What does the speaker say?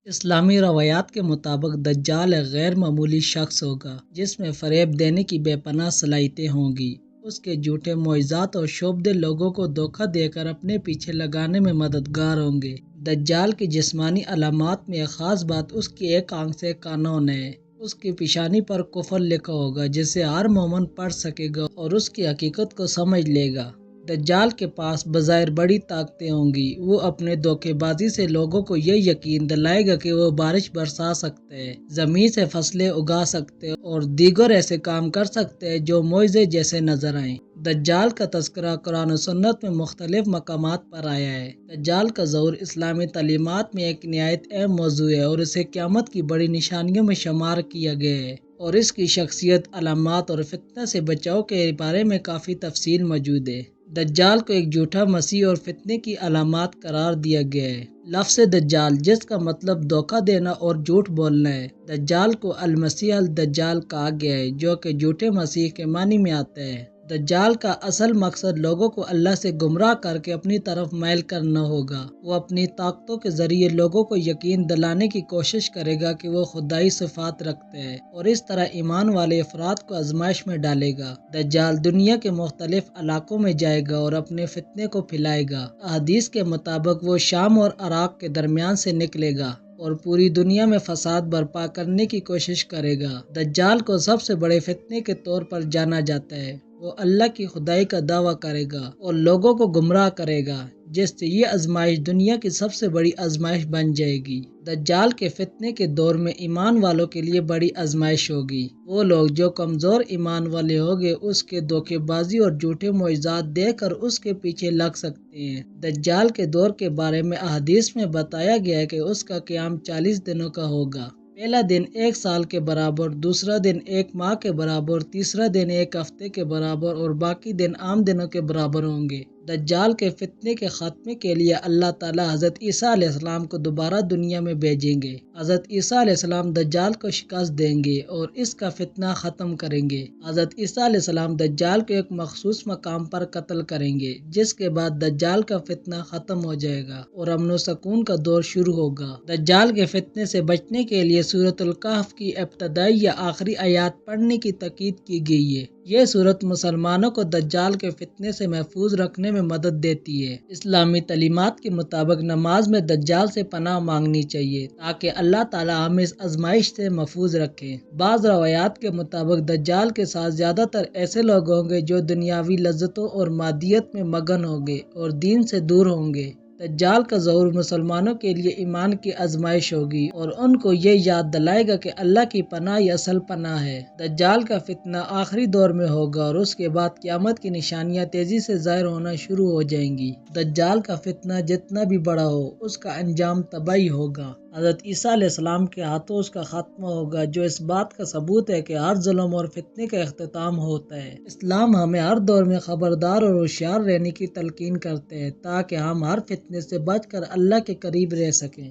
اسلامی روایات کے مطابق دجال ایک غیر معمولی شخص ہوگا جس میں فریب دینے کی بے پناہ صلاحیتیں ہوں گی۔ اس کے جھوٹے معجزات اور شعبدے لوگوں کو دھوکہ دے کر اپنے پیچھے لگانے میں مددگار ہوں گے۔ دجال کی جسمانی علامات میں ایک خاص بات اس کی ایک آنکھ سے کانون ہے۔ اس کی پیشانی پر کفر لکھا ہوگا جسے ہر مومن پڑھ سکے گا اور اس کی حقیقت کو سمجھ لے گا۔ دجال کے پاس بظاہر بڑی طاقتیں ہوں گی۔ وہ اپنے دھوکے بازی سے لوگوں کو یہ یقین دلائے گا کہ وہ بارش برسا سکتے ہیں، زمین سے فصلیں اگا سکتے ہیں اور دیگر ایسے کام کر سکتے ہیں جو معجزے جیسے نظر آئیں۔ دجال کا تذکرہ قرآن و سنت میں مختلف مقامات پر آیا ہے۔ دجال کا ظہور اسلامی تعلیمات میں ایک نہایت اہم موضوع ہے اور اسے قیامت کی بڑی نشانیوں میں شمار کیا گیا ہے، اور اس کی شخصیت، علامات اور فتنہ سے بچاؤ کے بارے میں کافی تفصیل موجود ہے۔ دجال کو ایک جھوٹا مسیح اور فتنے کی علامات قرار دیا گیا ہے۔ لفظ دجال، جس کا مطلب دھوکہ دینا اور جھوٹ بولنا ہے، دجال کو المسیح الدجال کہا گیا ہے جو کہ جھوٹے مسیح کے معنی میں آتا ہے۔ دجال کا اصل مقصد لوگوں کو اللہ سے گمراہ کر کے اپنی طرف مائل کرنا ہوگا۔ وہ اپنی طاقتوں کے ذریعے لوگوں کو یقین دلانے کی کوشش کرے گا کہ وہ خدائی صفات رکھتے ہیں اور اس طرح ایمان والے افراد کو آزمائش میں ڈالے گا۔ دجال دنیا کے مختلف علاقوں میں جائے گا اور اپنے فتنے کو پھیلائے گا۔ احادیث کے مطابق وہ شام اور عراق کے درمیان سے نکلے گا اور پوری دنیا میں فساد برپا کرنے کی کوشش کرے گا۔ دجال کو سب سے بڑے فتنے کے طور پر جانا جاتا ہے۔ وہ اللہ کی خدائی کا دعویٰ کرے گا اور لوگوں کو گمراہ کرے گا، جس سے یہ آزمائش دنیا کی سب سے بڑی آزمائش بن جائے گی۔ دجال کے فتنے کے دور میں ایمان والوں کے لیے بڑی آزمائش ہوگی۔ وہ لوگ جو کمزور ایمان والے ہوگے اس کے دھوکے بازی اور جھوٹے معجزات دیکھ کر اس کے پیچھے لگ سکتے ہیں۔ دجال کے دور کے بارے میں احادیث میں بتایا گیا ہے کہ اس کا قیام 40 دنوں کا ہوگا۔ پہلا دن 1 سال کے برابر، دوسرا دن 1 ماہ کے برابر، تیسرا دن 1 ہفتے کے برابر اور باقی دن عام دنوں کے برابر ہوں گے۔ دجال کے فتنے کے خاتمے کے لیے اللہ تعالیٰ حضرت عیسیٰ علیہ السلام کو دوبارہ دنیا میں بھیجیں گے۔ حضرت عیسیٰ علیہ السلام دجال کو شکست دیں گے اور اس کا فتنہ ختم کریں گے۔ حضرت عیسیٰ علیہ السلام دجال کو ایک مخصوص مقام پر قتل کریں گے، جس کے بعد دجال کا فتنہ ختم ہو جائے گا اور امن و سکون کا دور شروع ہوگا۔ دجال کے فتنے سے بچنے کے لیے سورۃ الکہف کی ابتدائی یا آخری آیات پڑھنے کی تاکید کی گئی ہے۔ یہ سورت مسلمانوں کو دجال کے فتنے سے محفوظ رکھنے میں مدد دیتی ہے۔ اسلامی تعلیمات کے مطابق نماز میں دجال سے پناہ مانگنی چاہیے تاکہ اللہ تعالیٰ ہمیں اس آزمائش سے محفوظ رکھے۔ بعض روایات کے مطابق دجال کے ساتھ زیادہ تر ایسے لوگ ہوں گے جو دنیاوی لذتوں اور مادیت میں مگن ہوں گے اور دین سے دور ہوں گے۔ دجال کا ظہور مسلمانوں کے لیے ایمان کی آزمائش ہوگی اور ان کو یہ یاد دلائے گا کہ اللہ کی پناہ ہی اصل پناہ ہے۔ دجال کا فتنہ آخری دور میں ہوگا اور اس کے بعد قیامت کی نشانیاں تیزی سے ظاہر ہونا شروع ہو جائیں گی۔ دجال کا فتنہ جتنا بھی بڑا ہو، اس کا انجام تباہی ہوگا۔ حضرت عیسیٰ علیہ السلام کے ہاتھوں اس کا خاتمہ ہوگا، جو اس بات کا ثبوت ہے کہ ہر ظلم اور فتنے کا اختتام ہوتا ہے۔ اسلام ہمیں ہر دور میں خبردار اور ہوشیار رہنے کی تلقین کرتے ہیں تاکہ ہم ہر فتنے سے بچ کر اللہ کے قریب رہ سکیں۔